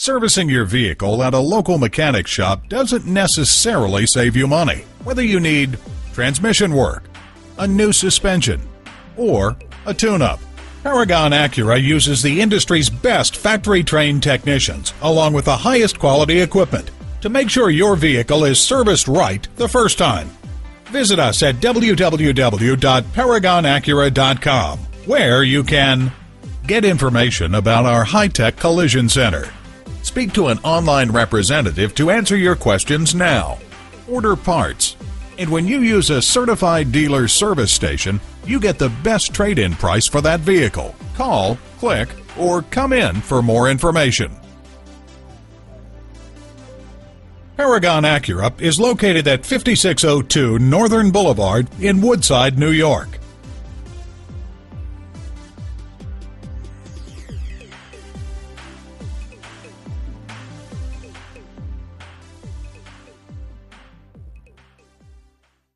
Servicing your vehicle at a local mechanic shop doesn't necessarily save you money. Whether you need transmission work, a new suspension, or a tune-up, Paragon Acura uses the industry's best factory-trained technicians along with the highest quality equipment to make sure your vehicle is serviced right the first time. Visit us at www.paragonacura.com, where you can get information about our high-tech collision center, speak to an online representative to answer your questions now, order parts, and when you use a certified dealer service station, you get the best trade-in price for that vehicle. Call, click, or come in for more information. Paragon Acura is located at 5602 Northern Boulevard in Woodside, New York.